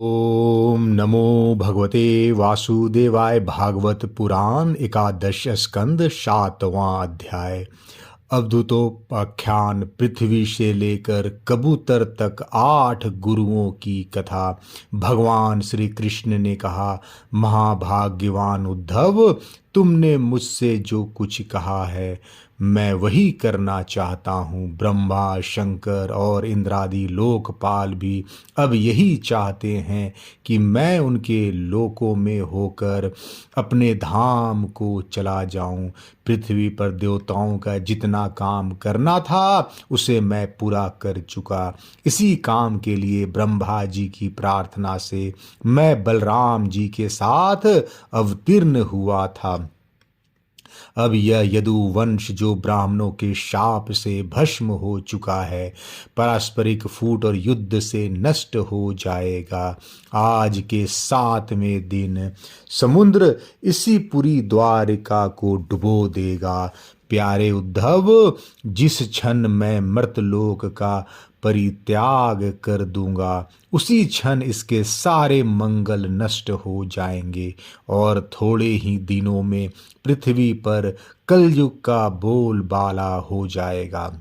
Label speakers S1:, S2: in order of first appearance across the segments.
S1: ओम नमो भगवते वासुदेवाय। भागवत पुराण एकादश स्कंद सातवां अध्याय। अवधूतोपाख्यान। पृथ्वी से लेकर कबूतर तक 8 गुरुओं की कथा। भगवान श्री कृष्ण ने कहा, महाभाग्यवान उद्धव, तुमने मुझसे जो कुछ कहा है मैं वही करना चाहता हूँ। ब्रह्मा, शंकर और इंद्रादि लोकपाल भी अब यही चाहते हैं कि मैं उनके लोकों में होकर अपने धाम को चला जाऊं। पृथ्वी पर देवताओं का जितना काम करना था उसे मैं पूरा कर चुका। इसी काम के लिए ब्रह्मा जी की प्रार्थना से मैं बलराम जी के साथ अवतीर्ण हुआ था। अब यह यदुवंश जो ब्राह्मणों के शाप से भस्म हो चुका है, पारस्परिक फूट और युद्ध से नष्ट हो जाएगा। आज के 7वें दिन समुद्र इसी पूरी द्वारिका को डुबो देगा। प्यारे उद्धव, जिस क्षण मैं मृतलोक का परित्याग कर दूंगा उसी क्षण इसके सारे मंगल नष्ट हो जाएंगे और थोड़े ही दिनों में पृथ्वी पर कलयुग का बोलबाला हो जाएगा।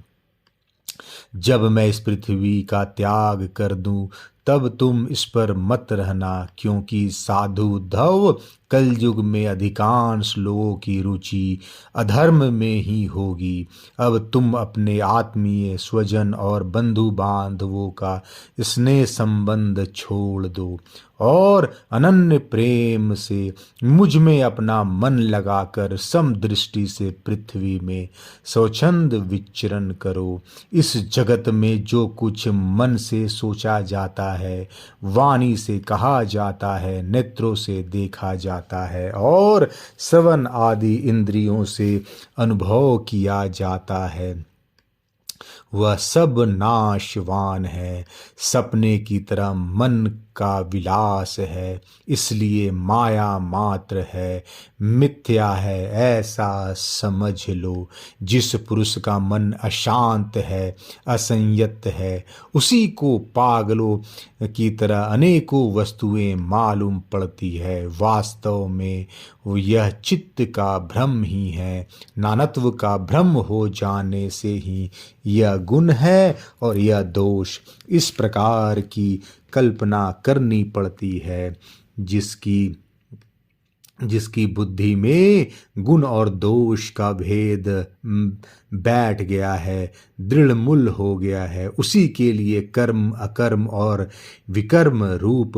S1: जब मैं इस पृथ्वी का त्याग कर दूं तब तुम इस पर मत रहना, क्योंकि साधु उद्धव, कलयुग में अधिकांश लोगों की रुचि अधर्म में ही होगी। अब तुम अपने आत्मीय स्वजन और बंधु बांधवों का स्नेह संबंध छोड़ दो और अनन्य प्रेम से मुझ में अपना मन लगाकर समदृष्टि से पृथ्वी में स्वच्छंद विचरण करो। इस जगत में जो कुछ मन से सोचा जाता है, वाणी से कहा जाता है, नेत्रों से देखा जाता है और श्रवण आदि इंद्रियों से अनुभव किया जाता है, वह सब नाशवान है, सपने की तरह मन का विलास है, इसलिए माया मात्र है, मिथ्या है, ऐसा समझ लो। जिस पुरुष का मन अशांत है, असंयत है, उसी को पागलों की तरह अनेकों वस्तुएं मालूम पड़ती है। वास्तव में यह चित्त का भ्रम ही है। नानत्व का भ्रम हो जाने से ही यह गुण है और यह दोष। इस प्रकार की कल्पना करनी पड़ती है। जिसकी बुद्धि में गुण और दोष का भेद बैठ गया है, दृढ़मूल हो गया है, उसी के लिए कर्म, अकर्म और विकर्म रूप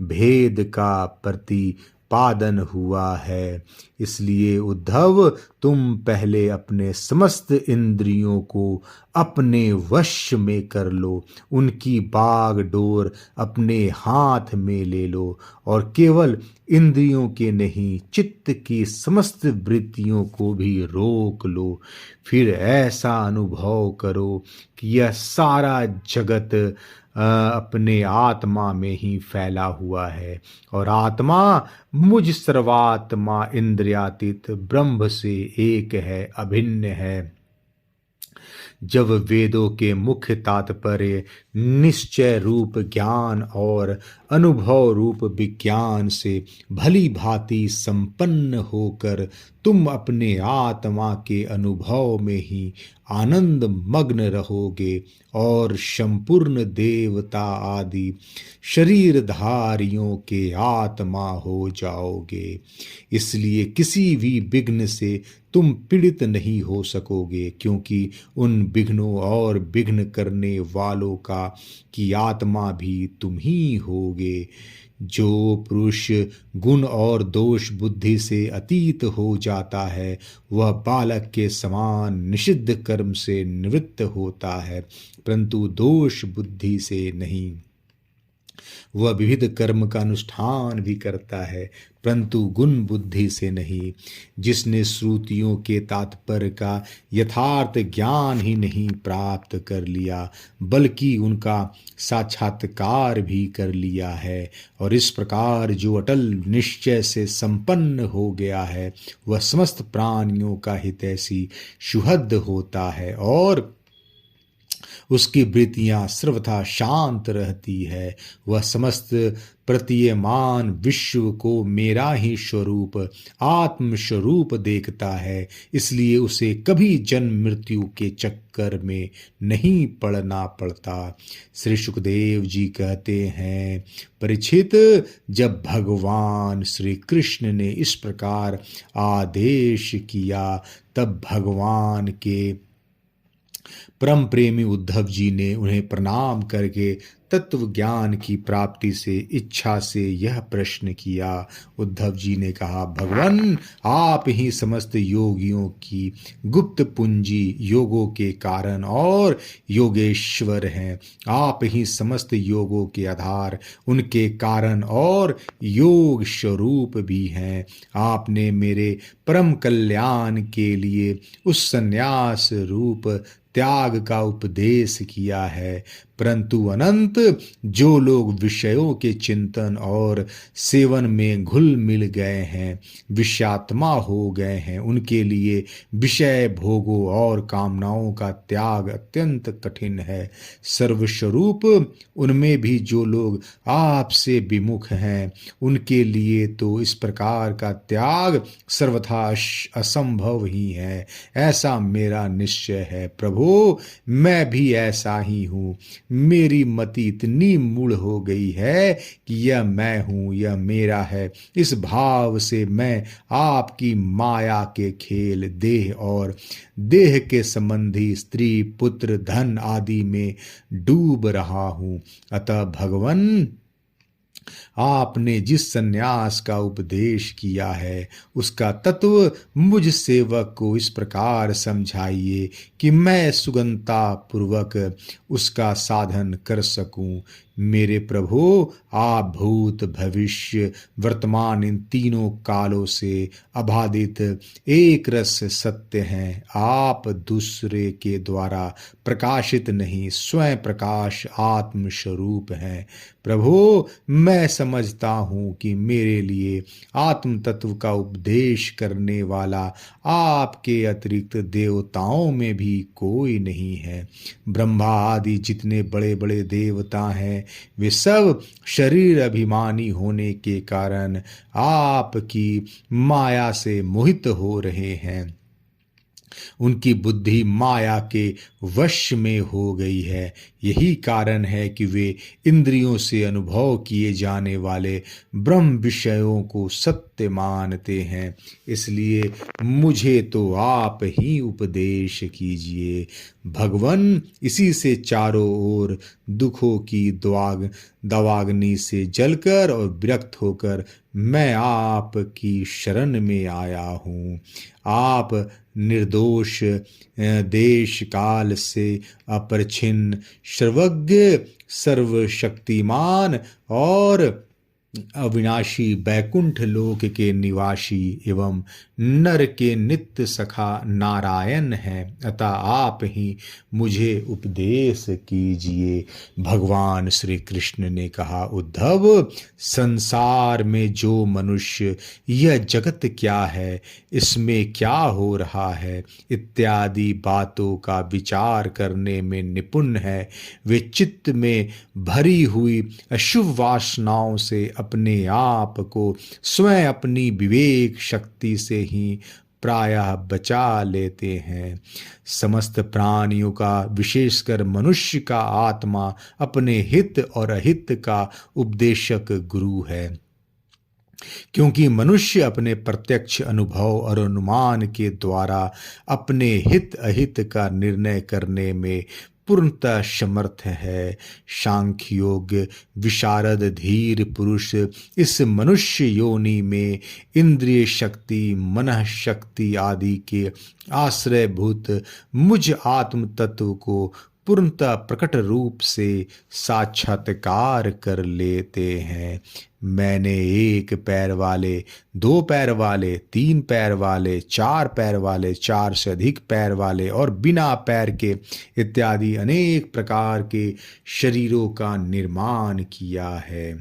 S1: भेद का प्रतिपादन हुआ है। इसलिए उद्धव, तुम पहले अपने समस्त इंद्रियों को अपने वश में कर लो, उनकी बागडोर अपने हाथ में ले लो और केवल इंद्रियों के नहीं, चित्त की समस्त वृत्तियों को भी रोक लो। फिर ऐसा अनुभव करो कि यह सारा जगत अपने आत्मा में ही फैला हुआ है और आत्मा मुझ सर्वात्मा इंद्रियातीत ब्रह्म से एक है, अभिन्न है। जब वेदों के मुख्य तात्पर्य निश्चय रूप ज्ञान और अनुभव रूप विज्ञान से भली भांति संपन्न होकर तुम अपने आत्मा के अनुभव में ही आनंद मग्न रहोगे और संपूर्ण देवता आदि शरीरधारियों के आत्मा हो जाओगे। इसलिए किसी भी विघ्न से तुम पीड़ित नहीं हो सकोगे, क्योंकि उन विघ्नों और विघ्न करने वालों की आत्मा भी तुम ही होगे। जो पुरुष गुण और दोष बुद्धि से अतीत हो जाता है वह बालक के समान निषिद्ध कर्म से निवृत्त होता है, परंतु दोष बुद्धि से नहीं। वह विविध कर्म का अनुष्ठान भी करता है, परंतु गुण बुद्धि से नहीं। जिसने श्रुतियों के तात्पर्य का यथार्थ ज्ञान ही नहीं प्राप्त कर लिया, बल्कि उनका साक्षात्कार भी कर लिया है, और इस प्रकार जो अटल निश्चय से संपन्न हो गया है, वह समस्त प्राणियों का हितैषी सुहृद होता है और उसकी वृत्तियां सर्वथा शांत रहती है। वह समस्त प्रतीयमान विश्व को मेरा ही स्वरूप आत्म स्वरूप देखता है, इसलिए उसे कभी जन्म मृत्यु के चक्कर में नहीं पड़ना पड़ता। श्री सुखदेव जी कहते हैं, परीक्षित, जब भगवान श्री कृष्ण ने इस प्रकार आदेश किया तब भगवान के परम प्रेमी उद्धव जी ने उन्हें प्रणाम करके तत्व ज्ञान की प्राप्ति से इच्छा से यह प्रश्न किया। उद्धव जी ने कहा, भगवान, आप ही समस्त योगियों की गुप्त पूंजी, योगों के कारण और योगेश्वर हैं। आप ही समस्त योगों के आधार, उनके कारण और योग स्वरूप भी हैं। आपने मेरे परम कल्याण के लिए उस संन्यास रूप त्याग का उपदेश किया है, परंतु अनंत जो लोग विषयों के चिंतन और सेवन में घुल मिल गए हैं, विषयात्मा हो गए हैं, उनके लिए विषय भोगों और कामनाओं का त्याग अत्यंत कठिन है। सर्वस्वरूप उनमें भी जो लोग आपसे विमुख हैं, उनके लिए तो इस प्रकार का त्याग सर्वथा असंभव ही है। ऐसा मेरा निश्चय है प्रभु, मैं भी ऐसा ही हूँ। मेरी मति इतनी मूढ़ हो गई है कि यह मैं हूँ, यह मेरा है, इस भाव से मैं आपकी माया के खेल, देह और देह के संबंधी स्त्री, पुत्र, धन आदि में डूब रहा हूँ। अतः भगवान, आपने जिस सन्यास का उपदेश किया है उसका तत्व मुझ सेवक को इस प्रकार समझाइए कि मैं सुगमता पूर्वक उसका साधन कर सकूं। मेरे प्रभु, आप भूत, भविष्य, वर्तमान इन तीनों कालों से अबाधित एक रस सत्य हैं। आप दूसरे के द्वारा प्रकाशित नहीं, स्वयं प्रकाश आत्म स्वरूप हैं। प्रभु, मैं समझता हूँ कि मेरे लिए आत्म तत्व का उपदेश करने वाला आपके अतिरिक्त देवताओं में भी कोई नहीं है। ब्रह्मा आदि जितने बड़े बड़े देवता हैं, वे सब शरीर अभिमानी होने के कारण आपकी माया से मोहित हो रहे हैं। उनकी बुद्धि माया के वश में हो गई है। यही कारण है कि वे इंद्रियों से अनुभव किए जाने वाले ब्रह्म विषयों को सत्य मानते हैं। इसलिए मुझे तो आप ही उपदेश कीजिए। भगवान, इसी से चारों ओर दुखों की दावाग्नि से जलकर और विरक्त होकर मैं आपकी शरण में आया हूँ। आप निर्दोष, देश काल से अपरिच्छिन्न, सर्वज्ञ, सर्वशक्तिमान और अविनाशी बैकुंठ लोक के निवासी एवं नर के नित्य सखा नारायण हैं। अतः आप ही मुझे उपदेश कीजिए। भगवान श्री कृष्ण ने कहा, उद्धव, संसार में जो मनुष्य यह जगत क्या है, इसमें क्या हो रहा है इत्यादि बातों का विचार करने में निपुण है, वे चित्त में भरी हुई अशुभ वासनाओं से अपने आप को स्वयं अपनी विवेक शक्ति से ही प्रायः बचा लेते हैं। समस्त प्राणियों का, विशेषकर मनुष्य का आत्मा अपने हित और अहित का उपदेशक गुरु है। क्योंकि मनुष्य अपने प्रत्यक्ष अनुभव और अनुमान के द्वारा अपने हित अहित का निर्णय करने में पूर्णतः समर्थ है। सांख्य योग विशारद धीर पुरुष इस मनुष्य योनि में इंद्रिय शक्ति, मन शक्ति आदि के आश्रयभूत मुझ आत्म तत्व को पूर्णतः प्रकट रूप से साक्षात्कार कर लेते हैं। मैंने एक पैर वाले, दो पैर वाले, तीन पैर वाले, चार पैर वाले, चार से अधिक पैर वाले और बिना पैर के इत्यादि अनेक प्रकार के शरीरों का निर्माण किया है।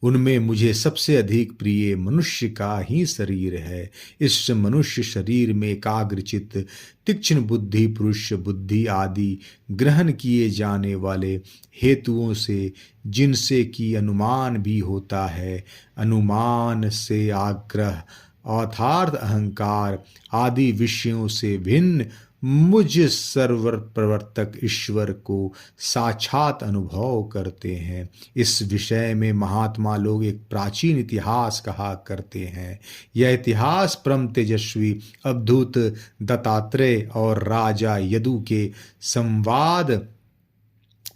S1: उनमें मुझे सबसे अधिक प्रिय मनुष्य का ही शरीर है। इस मनुष्य शरीर में एकाग्रचित तीक्ष्ण बुद्धि, पुरुष बुद्धि आदि ग्रहण किए जाने वाले हेतुओं से, जिनसे कि अनुमान भी होता है, अनुमान से आग्रह अर्थात अहंकार आदि विषयों से भिन्न मुझ सर्व प्रवर्तक ईश्वर को साक्षात अनुभव करते हैं। इस विषय में महात्मा लोग एक प्राचीन इतिहास कहा करते हैं। यह इतिहास परम तेजस्वी अवधूत दत्तात्रेय और राजा यदु के संवाद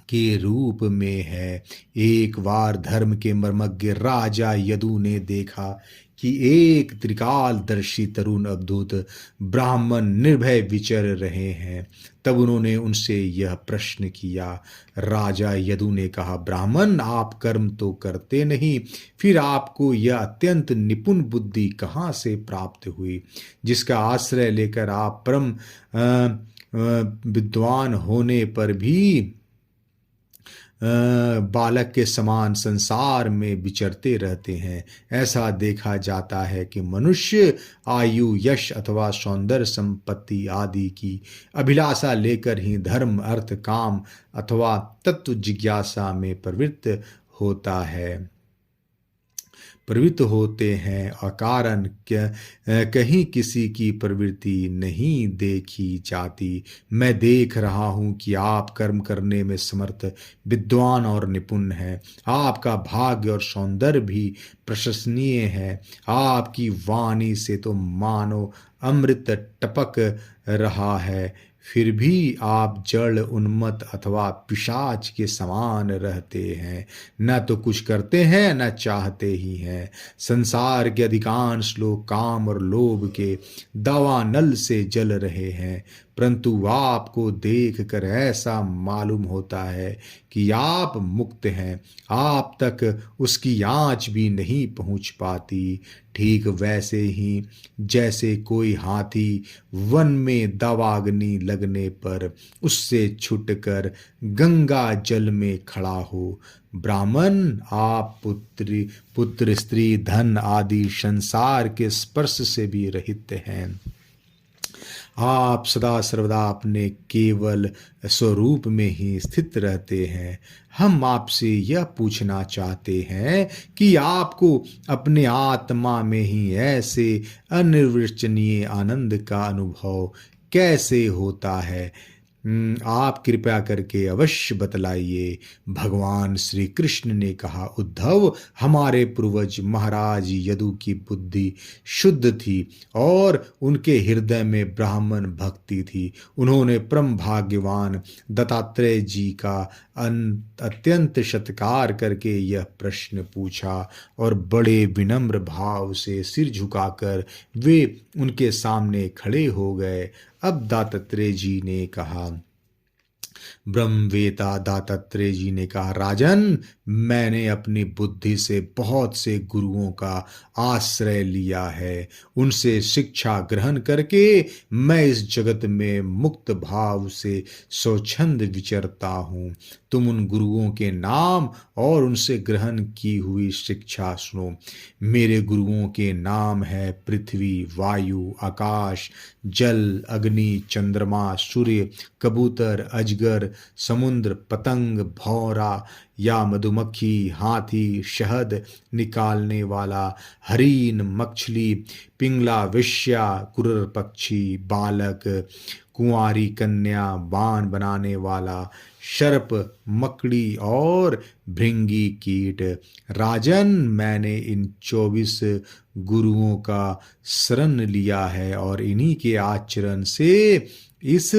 S1: के रूप में है। एक बार धर्म के मर्मज्ञ राजा यदु ने देखा कि एक त्रिकालदर्शी तरुण अवधूत ब्राह्मण निर्भय विचर रहे हैं। तब उन्होंने उनसे यह प्रश्न किया। राजा यदु ने कहा, ब्राह्मण, आप कर्म तो करते नहीं, फिर आपको यह अत्यंत निपुण बुद्धि कहाँ से प्राप्त हुई, जिसका आश्रय लेकर आप परम विद्वान होने पर भी बालक के समान संसार में विचरते रहते हैं। ऐसा देखा जाता है कि मनुष्य आयु, यश अथवा सौंदर्य संपत्ति आदि की अभिलाषा लेकर ही धर्म, अर्थ, काम अथवा तत्व जिज्ञासा में प्रवृत्त होते हैं। अकारण कहीं किसी की प्रवृत्ति नहीं देखी जाती। मैं देख रहा हूँ कि आप कर्म करने में समर्थ, विद्वान और निपुण हैं। आपका भाग्य और सौंदर्य भी प्रशंसनीय है। आपकी वाणी से तो मानो अमृत टपक रहा है, फिर भी आप जड़, उन्मत्त अथवा पिशाच के समान रहते हैं। न तो कुछ करते हैं, न चाहते ही हैं। संसार के अधिकांश लोग काम और लोभ के दावानल से जल रहे हैं, परंतु आपको देखकर ऐसा मालूम होता है कि आप मुक्त हैं। आप तक उसकी आँच भी नहीं पहुँच पाती। ठीक वैसे ही जैसे कोई हाथी वन में दावाग्नि लगने पर उससे छूटकर गंगा जल में खड़ा हो। ब्राह्मण, आप पुत्र, स्त्री, धन आदि संसार के स्पर्श से भी रहित हैं। आप सदा सर्वदा अपने केवल स्वरूप में ही स्थित रहते हैं। हम आपसे यह पूछना चाहते हैं कि आपको अपने आत्मा में ही ऐसे अनिर्वचनीय आनंद का अनुभव कैसे होता है। आप कृपया करके अवश्य बतलाइए। भगवान श्री कृष्ण ने कहा, उद्धव, हमारे पूर्वज महाराज यदु की बुद्धि शुद्ध थी और उनके हृदय में ब्राह्मण भक्ति थी। उन्होंने परम भाग्यवान दत्तात्रेय जी का अत्यंत सत्कार करके यह प्रश्न पूछा और बड़े विनम्र भाव से सिर झुकाकर वे उनके सामने खड़े हो गए। अब दत्तात्रेय जी ने कहा, ब्रह्मवेता दत्तात्रेय जी ने कहा, राजन, मैंने अपनी बुद्धि से बहुत से गुरुओं का आश्रय लिया है। उनसे शिक्षा ग्रहण करके मैं इस जगत में मुक्त भाव से स्वच्छंद विचरता हूँ। तुम उन गुरुओं के नाम और उनसे ग्रहण की हुई शिक्षा सुनो। मेरे गुरुओं के नाम है पृथ्वी, वायु, आकाश, जल, अग्नि, चंद्रमा, सूर्य, कबूतर, अजगर, समुद्र, पतंग, भौरा या मधुमक्खी, हाथी, शहद निकालने वाला, हरिण, मछली, पिंगला, वेश्या, कुरर पक्षी, बालक, कुंवारी कन्या, बाण बनाने वाला, सर्प, मकड़ी और भृंगी कीट। राजन, मैंने इन 24 गुरुओं का शरण लिया है और इन्हीं के आचरण से इस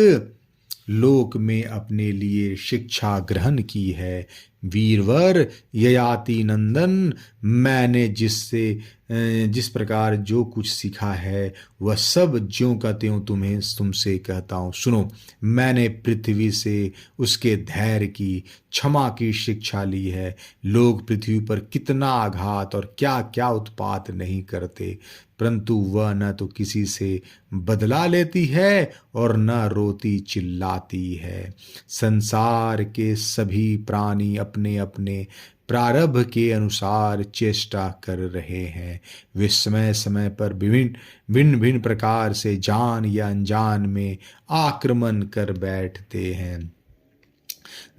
S1: लोक में अपने लिए शिक्षा ग्रहण की है। वीरवर, ययाति नंदन, मैंने जिस प्रकार जो कुछ सीखा है वह सब ज्यों का त्यों तुमसे कहता हूँ। सुनो, मैंने पृथ्वी से उसके धैर्य की, क्षमा की शिक्षा ली है। लोग पृथ्वी पर कितना आघात और क्या क्या उत्पात नहीं करते, परंतु वह न तो किसी से बदला लेती है और न रोती चिल्लाती है। संसार के सभी प्राणी अपने अपने प्रारब्ध के अनुसार चेष्टा कर रहे हैं। वे समय समय पर भिन्न भिन्न प्रकार से जान या अनजान में आक्रमण कर बैठते हैं।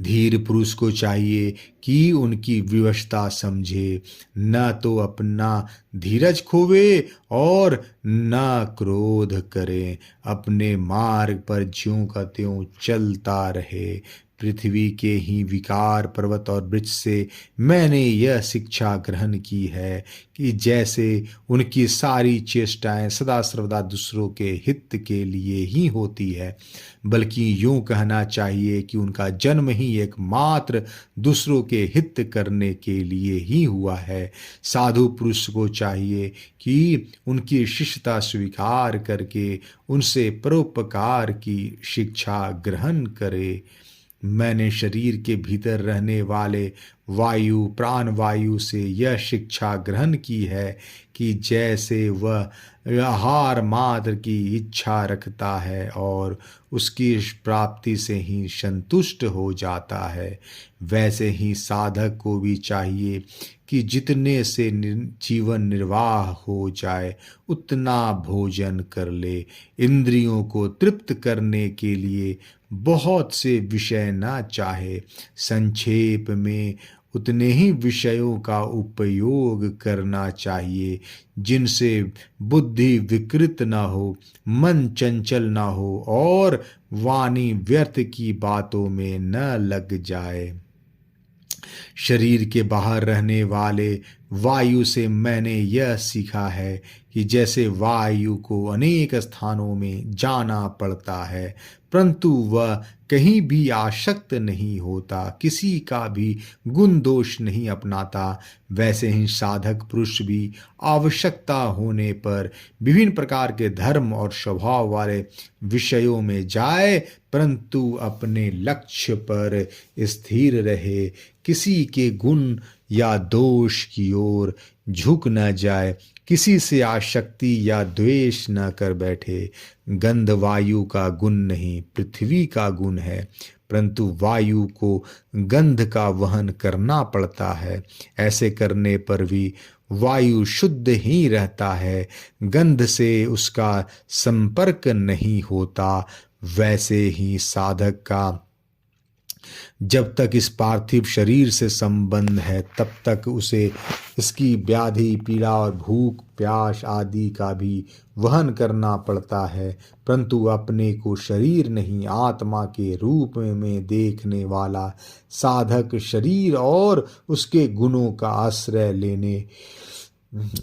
S1: धीर पुरुष को चाहिए कि उनकी विवशता समझे, न तो अपना धीरज खोवे और न क्रोध करे, अपने मार्ग पर ज्यों का त्यों चलता रहे। पृथ्वी के ही विकार पर्वत और वृक्ष से मैंने यह शिक्षा ग्रहण की है कि जैसे उनकी सारी चेष्टाएं सदा सर्वदा दूसरों के हित के लिए ही होती है, बल्कि यूं कहना चाहिए कि उनका जन्म ही एकमात्र दूसरों के हित करने के लिए ही हुआ है। साधु पुरुष को चाहिए कि उनकी शिष्यता स्वीकार करके उनसे परोपकार की शिक्षा ग्रहण करे। मैंने शरीर के भीतर रहने वाले वायु प्राण वायु से यह शिक्षा ग्रहण की है कि जैसे वह आहार मात्र की इच्छा रखता है और उसकी प्राप्ति से ही संतुष्ट हो जाता है, वैसे ही साधक को भी चाहिए कि जितने से जीवन निर्वाह हो जाए उतना भोजन कर ले। इंद्रियों को तृप्त करने के लिए बहुत से विषय ना चाहे, संक्षेप में उतने ही विषयों का उपयोग करना चाहिए जिनसे बुद्धि विकृत ना हो, मन चंचल ना हो और वाणी व्यर्थ की बातों में न लग जाए। शरीर के बाहर रहने वाले वायु से मैंने यह सीखा है कि जैसे वायु को अनेक स्थानों में जाना पड़ता है परंतु वह कहीं भी आसक्त नहीं होता, किसी का भी गुण दोष नहीं अपनाता, वैसे ही साधक पुरुष भी आवश्यकता होने पर विभिन्न प्रकार के धर्म और स्वभाव वाले विषयों में जाए परंतु अपने लक्ष्य पर स्थिर रहे, किसी के गुण या दोष की ओर झुक न जाए, किसी से आसक्ति या द्वेष न कर बैठे। गंध वायु का गुण नहीं पृथ्वी का गुण है, परंतु वायु को गंध का वहन करना पड़ता है। ऐसे करने पर भी वायु शुद्ध ही रहता है, गंध से उसका संपर्क नहीं होता। वैसे ही साधक का जब तक इस पार्थिव शरीर से संबंध है तब तक उसे इसकी व्याधि पीड़ा और भूख प्यास आदि का भी वहन करना पड़ता है, परंतु अपने को शरीर नहीं आत्मा के रूप में देखने वाला साधक शरीर और उसके गुणों का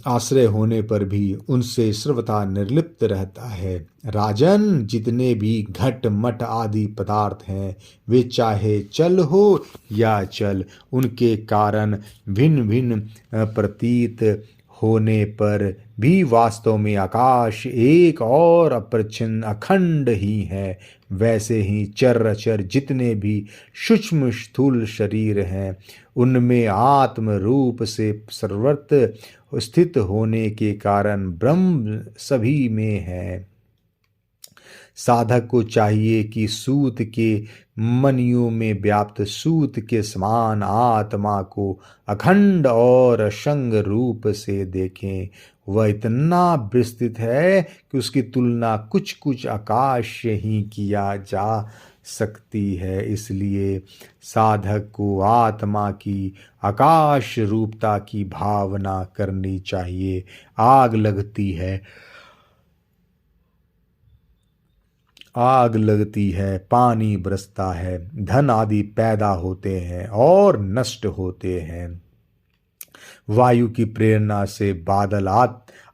S1: आश्रय होने पर भी उनसे सर्वथा निर्लिप्त रहता है। राजन, जितने भी घट मठ आदि पदार्थ हैं वे चाहे चल हो या चल, उनके कारण भिन्न भिन्न प्रतीत होने पर भी वास्तव में आकाश एक और अप्रच्छन्न अखंड ही है। वैसे ही चर जितने भी सूक्ष्म स्थूल शरीर हैं उनमें आत्म रूप से सर्वत्र स्थित होने के कारण ब्रह्म सभी में है। साधक को चाहिए कि सूत के मनियों में व्याप्त सूत के समान आत्मा को अखंड और असंग रूप से देखें। वह इतना विस्तृत है कि उसकी तुलना कुछ कुछ आकाश से ही किया जा सकती है। इसलिए साधक को आत्मा की आकाश रूपता की भावना करनी चाहिए। आग लगती है, पानी बरसता है, धन आदि पैदा होते हैं और नष्ट होते हैं, वायु की प्रेरणा से बादल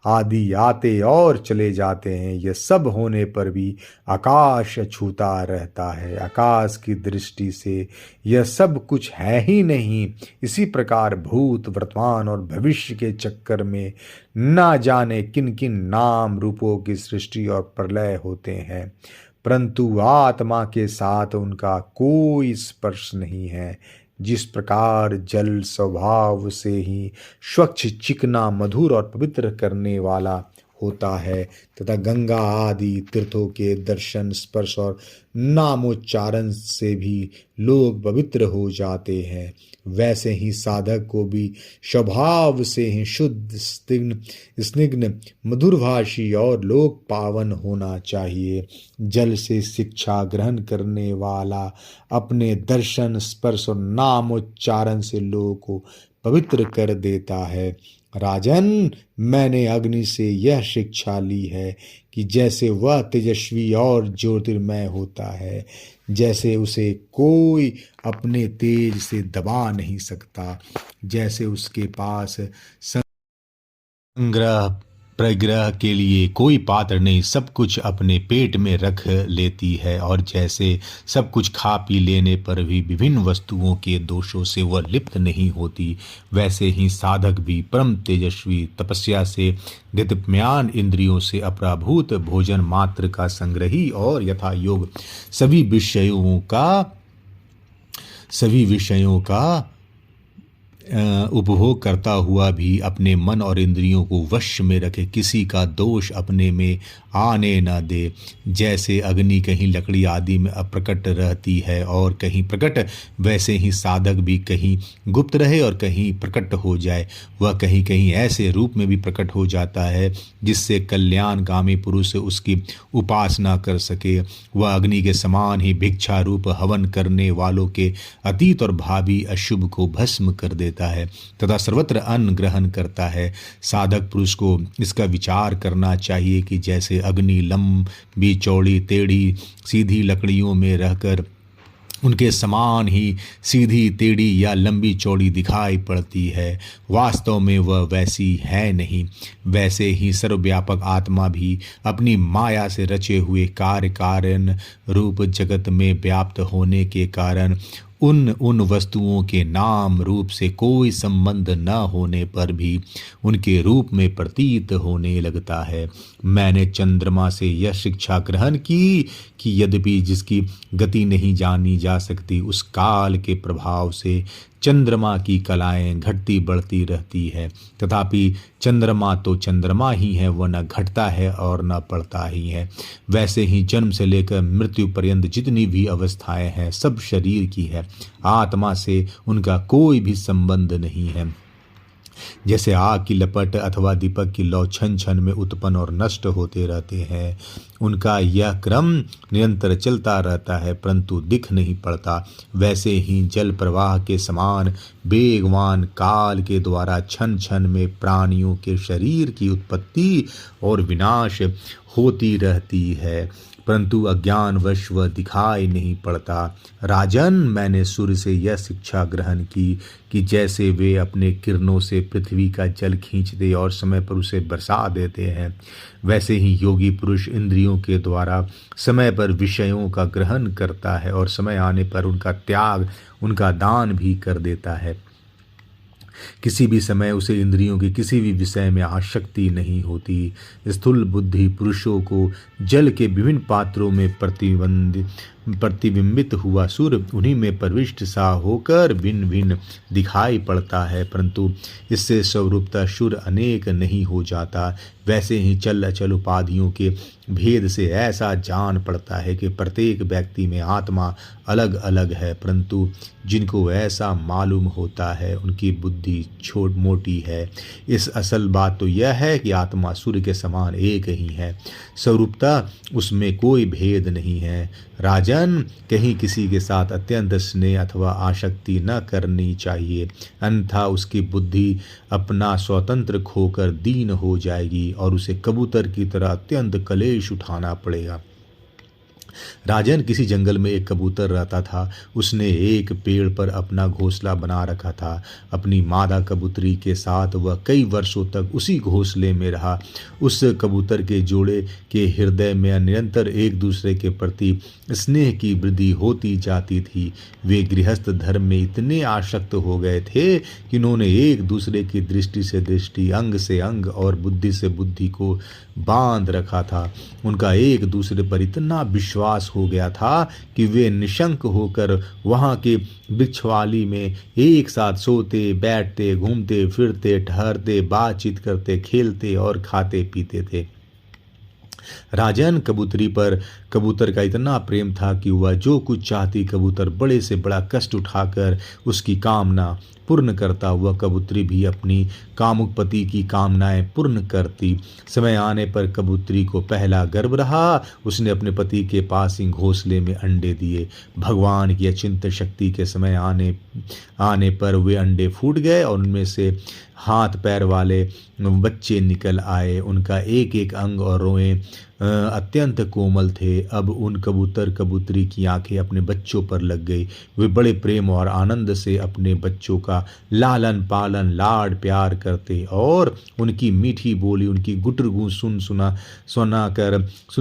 S1: आदि आते और चले जाते हैं। यह सब होने पर भी आकाश छूता रहता है। आकाश की दृष्टि से यह सब कुछ है ही नहीं। इसी प्रकार भूत वर्तमान और भविष्य के चक्कर में ना जाने किन किन नाम रूपों की सृष्टि और प्रलय होते हैं, परंतु आत्मा के साथ उनका कोई स्पर्श नहीं है। जिस प्रकार जल स्वभाव से ही स्वच्छ चिकना मधुर और पवित्र करने वाला होता है तथा गंगा आदि तीर्थों के दर्शन, स्पर्श और नामोच्चारण से भी लोग पवित्र हो जाते हैं, वैसे ही साधक को भी स्वभाव से ही शुद्ध, स्निग्ध, मधुरभाषी और लोक पावन होना चाहिए। जल से शिक्षा ग्रहण करने वाला अपने दर्शन, स्पर्श और नामोच्चारण से लोगों को पवित्र कर देता है। राजन, मैंने अग्नि से यह शिक्षा ली है कि जैसे वह तेजस्वी और ज्योतिर्मय होता है, जैसे उसे कोई अपने तेज से दबा नहीं सकता, जैसे उसके पास संग्रह प्रग्रह के लिए कोई पात्र नहीं, सब कुछ अपने पेट में रख लेती है, और जैसे सब कुछ खा पी लेने पर भी विभिन्न वस्तुओं के दोषों से वह लिप्त नहीं होती, वैसे ही साधक भी परम तेजस्वी तपस्या से गतिम्यान इंद्रियों से अपराभूत भोजन मात्र का संग्रही और यथा योग सभी विषयों का उपभोग करता हुआ भी अपने मन और इंद्रियों को वश में रखे, किसी का दोष अपने में आने न दे। जैसे अग्नि कहीं लकड़ी आदि में अप्रकट रहती है और कहीं प्रकट, वैसे ही साधक भी कहीं गुप्त रहे और कहीं प्रकट हो जाए। वह कहीं कहीं ऐसे रूप में भी प्रकट हो जाता है जिससे कल्याणगामी पुरुष उसकी उपासना कर सके। वह अग्नि के समान ही भिक्षा रूप हवन करने वालों के अतीत और भावी अशुभ को भस्म कर देता है तथा सर्वत्र अन्न ग्रहण करता है। साधक पुरुष को इसका विचार करना चाहिए कि जैसे अग्नि लंबी चौड़ी टेढ़ी सीधी लकड़ियों में रहकर उनके समान ही सीधी टेढ़ी या लंबी चौड़ी दिखाई पड़ती है, वास्तव में वह वैसी है नहीं। वैसे ही सर्वव्यापक आत्मा भी अपनी माया से रचे हुए कार्य कारण रूप जगत में व्याप्त होने के कारण उन वस्तुओं के नाम रूप से कोई संबंध न होने पर भी उनके रूप में प्रतीत होने लगता है। मैंने चंद्रमा से यह शिक्षा ग्रहण की कि यद्यपि जिसकी गति नहीं जानी जा सकती, उस काल के प्रभाव से चंद्रमा की कलाएं घटती बढ़ती रहती है, तथापि चंद्रमा तो चंद्रमा ही है, वह न घटता है और न बढ़ता ही है। वैसे ही जन्म से लेकर मृत्यु पर्यंत जितनी भी अवस्थाएं हैं सब शरीर की है, आत्मा से उनका कोई भी संबंध नहीं है। जैसे आग की लपट अथवा दीपक की लौ क्षण क्षण में उत्पन्न और नष्ट होते रहते हैं, उनका यह क्रम निरंतर चलता रहता है परंतु दिख नहीं पड़ता, वैसे ही जल प्रवाह के समान वेगवान काल के द्वारा क्षण क्षण में प्राणियों के शरीर की उत्पत्ति और विनाश होती रहती है, परंतु अज्ञानवश वह दिखाई नहीं पड़ता। राजन, मैंने सूर्य से यह शिक्षा ग्रहण की कि जैसे वे अपने किरणों से पृथ्वी का जल खींचते और समय पर उसे बरसा देते हैं, वैसे ही योगी पुरुष इंद्रियों के द्वारा समय पर विषयों का ग्रहण करता है और समय आने पर उनका त्याग, उनका दान भी कर देता है। किसी भी समय उसे इंद्रियों के किसी भी विषय में आसक्ति नहीं होती। स्थूल बुद्धि पुरुषों को जल के विभिन्न पात्रों में प्रतिबिंबित हुआ सूर्य उन्हीं में प्रविष्ट सा होकर भिन्न भिन्न दिखाई पड़ता है, परंतु इससे स्वरूपतः सूर्य अनेक नहीं हो जाता। वैसे ही चल अचल उपाधियों के भेद से ऐसा जान पड़ता है कि प्रत्येक व्यक्ति में आत्मा अलग अलग है, परंतु जिनको ऐसा मालूम होता है उनकी बुद्धि छोट मोटी है। इस असल बात तो यह है कि आत्मा सूर्य के समान एक ही है, स्वरूपतः उसमें कोई भेद नहीं है। राजन, कहीं किसी के साथ अत्यंत स्नेह अथवा आसक्ति न करनी चाहिए, अन्यथा उसकी बुद्धि अपना स्वतंत्र खोकर दीन हो जाएगी और उसे कबूतर की तरह अत्यंत कलेश उठाना पड़ेगा। राजन, किसी जंगल में एक कबूतर रहता था। उसने एक पेड़ पर अपना घोंसला बना रखा था। अपनी मादा कबूतरी के साथ वह कई वर्षों तक उसी घोंसले में रहा। उस कबूतर के जोड़े के हृदय में निरंतर एक दूसरे के प्रति स्नेह की वृद्धि होती जाती थी। वे गृहस्थ धर्म में इतने आसक्त हो गए थे कि उन्होंने एक दूसरे की दृष्टि से दृष्टि, अंग से अंग और बुद्धि से बुद्धि को बांध रखा था। उनका एक दूसरे पर इतना विश्वास विश्वास हो गया था कि वे निशंक होकर वहाँ के वृक्षवाली में एक साथ सोते, बैठते, घूमते फिरते, ठहरते, बातचीत करते, खेलते और खाते पीते थे। राजन कबूतरी पर कबूतर का इतना प्रेम था कि वह जो कुछ चाहती कबूतर बड़े से बड़ा कष्ट उठाकर उसकी कामना पूर्ण करता। वह कबूतरी भी अपनी कामुक पति की कामनाएं पूर्ण करती। समय आने पर कबूतरी को पहला गर्व रहा। उसने अपने पति के पास ही घोंसले में अंडे दिए। भगवान की अचिंत्य शक्ति के समय आने पर वे अंडे फूट गए और उनमें से हाथ पैर वाले बच्चे निकल आए। उनका एक एक अंग और रोएं अत्यंत कोमल थे। अब उन कबूतरी की आंखें अपने बच्चों पर लग गई। वे बड़े प्रेम और आनंद से अपने बच्चों का लालन पालन लाड प्यार करते और उनकी मीठी बोली, उनकी गुटरगू सुन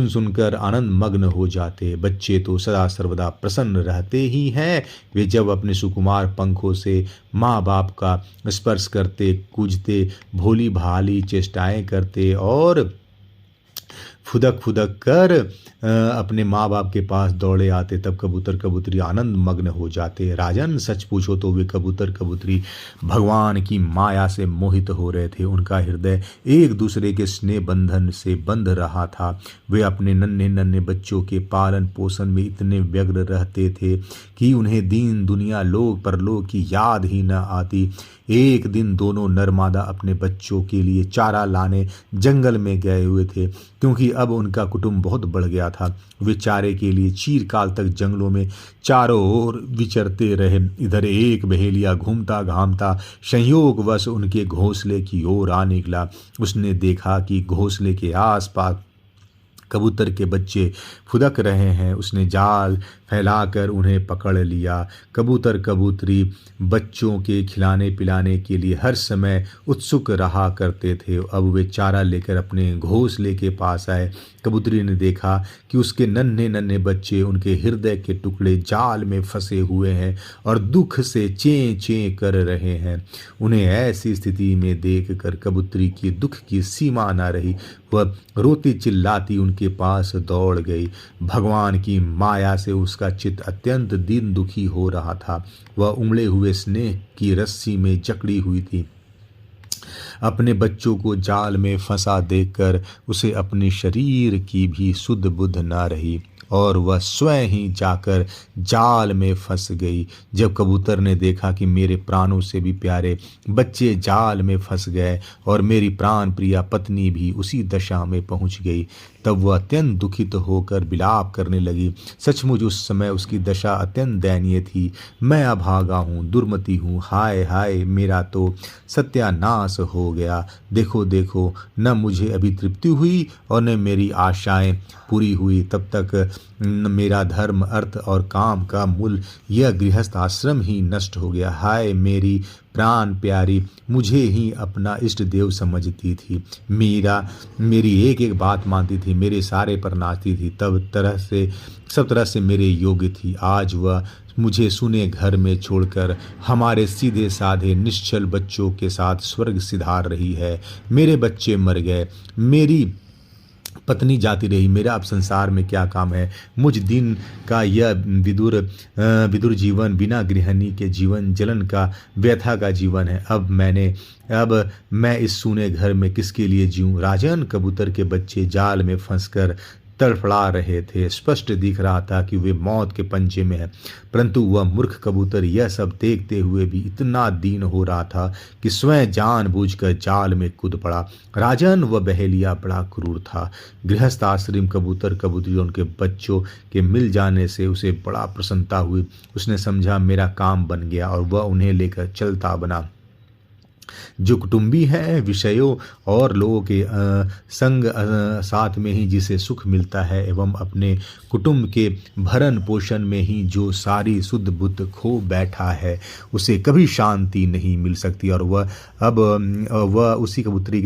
S1: सुनकर आनंद मग्न हो जाते। बच्चे तो सदा सर्वदा प्रसन्न रहते ही हैं। वे जब अपने सुकुमार पंखों से माँ बाप का स्पर्श करते, कूजते, भोली भाली चेष्टाएं करते और फुदक फुदक कर अपने माँ बाप के पास दौड़े आते, तब कबूतर कबूतरी आनंद मग्न हो जाते। राजन, सच पूछो तो वे कबूतर कबूतरी भगवान की माया से मोहित हो रहे थे। उनका हृदय एक दूसरे के स्नेह बंधन से बंध रहा था। वे अपने नन्हे नन्हे बच्चों के पालन पोषण में इतने व्यग्र रहते थे कि उन्हें दीन दुनिया लोक परलोक की याद ही न आती। एक दिन दोनों नरमादा अपने बच्चों के लिए चारा लाने जंगल में गए हुए थे, क्योंकि अब उनका कुटुंब बहुत बढ़ गया था। वे चारे के लिए चीरकाल तक जंगलों में चारों ओर विचरते रहे। इधर एक बहेलिया घूमता घामता संयोगवश उनके घोंसले की ओर आ निकला। उसने देखा कि घोंसले के आसपास कबूतर के बच्चे फुदक रहे हैं। उसने जाल फैलाकर उन्हें पकड़ लिया। कबूतर कबूतरी बच्चों के खिलाने पिलाने के लिए हर समय उत्सुक रहा करते थे। अब वे चारा लेकर अपने घोंसले के पास आए। कबूतरी ने देखा कि उसके नन्हे नन्हे बच्चे, उनके हृदय के टुकड़े जाल में फंसे हुए हैं और दुख से चें चें कर रहे हैं। उन्हें ऐसी स्थिति में देखकर कबूतरी की दुख की सीमा न रही। वह रोती चिल्लाती उनके पास दौड़ गई। भगवान की माया से उसका चित्त अत्यंत दीन दुखी हो रहा था। वह उमड़े हुए स्नेह की रस्सी में जकड़ी हुई थी। अपने बच्चों को जाल में फंसा देखकर उसे अपने शरीर की भी सुध बुध न रही और वह स्वयं ही जाकर जाल में फंस गई। जब कबूतर ने देखा कि मेरे प्राणों से भी प्यारे बच्चे जाल में फंस गए और मेरी प्राण प्रिया पत्नी भी उसी दशा में पहुंच गई, तब वह अत्यंत दुखित होकर विलाप करने लगी। सचमुच उस समय उसकी दशा अत्यंत दयनीय थी। मैं अभागा हूँ, दुर्मति हूँ, हाय हाय, मेरा तो सत्यानाश हो गया। देखो देखो, न मुझे अभी तृप्ति हुई और न मेरी आशाएं पूरी हुई। तब तक मेरा धर्म अर्थ और काम का मूल यह गृहस्थ आश्रम ही नष्ट हो गया। हाय मेरी प्राण प्यारी, मुझे ही अपना इष्ट देव समझती थी। मेरी एक एक बात मानती थी, मेरे सारे पर नाचती थी, सब तरह से मेरे योग्य थी। आज वह मुझे सुने घर में छोड़कर हमारे सीधे साधे निश्चल बच्चों के साथ स्वर्ग सिधार रही है। मेरे बच्चे मर गए, मेरी पत्नी जाती रही, मेरा अब संसार में क्या काम है। मुझ दिन का यह विदुर जीवन बिना गृहिणी के जीवन जलन का व्यथा का जीवन है। अब मैं इस सूने घर में किसके लिए जीऊं। राजन, कबूतर के बच्चे जाल में फंसकर तड़फड़ा रहे थे। स्पष्ट दिख रहा था कि वे मौत के पंजे में हैं, परंतु वह मूर्ख कबूतर यह सब देखते हुए भी इतना दीन हो रहा था कि स्वयं जानबूझकर जाल में कूद पड़ा। राजन, वह बहेलिया बड़ा क्रूर था। गृहस्थ आश्रम कबूतर कबूतरी उनके बच्चों के मिल जाने से उसे बड़ा प्रसन्नता हुई। उसने समझा मेरा काम बन गया और वह उन्हें लेकर चलता बना। जो कुटुंबी है, विषयों और लोगों के संग साथ में ही जिसे सुख मिलता है एवं अपने कुटुंब के भरण पोषण में ही जो सारी शुद्ध बुद्ध खो बैठा है, उसे कभी शांति नहीं मिल सकती। और वह उसी कबूतर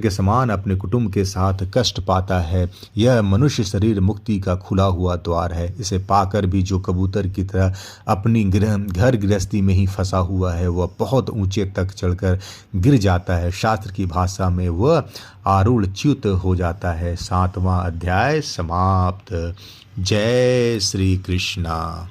S1: के समान अपने कुटुंब के साथ कष्ट पाता है। यह मनुष्य शरीर मुक्ति का खुला हुआ द्वार है। इसे पाकर भी जो कबूतर की तरह अपनी घर गृहस्थी में ही फंसा हुआ है, वह बहुत ऊंचे तक चढ़कर गिर जाता है। शास्त्र की भाषा में वह आरूढ़-च्युत हो जाता है। 7वां अध्याय समाप्त। जय श्री कृष्णा।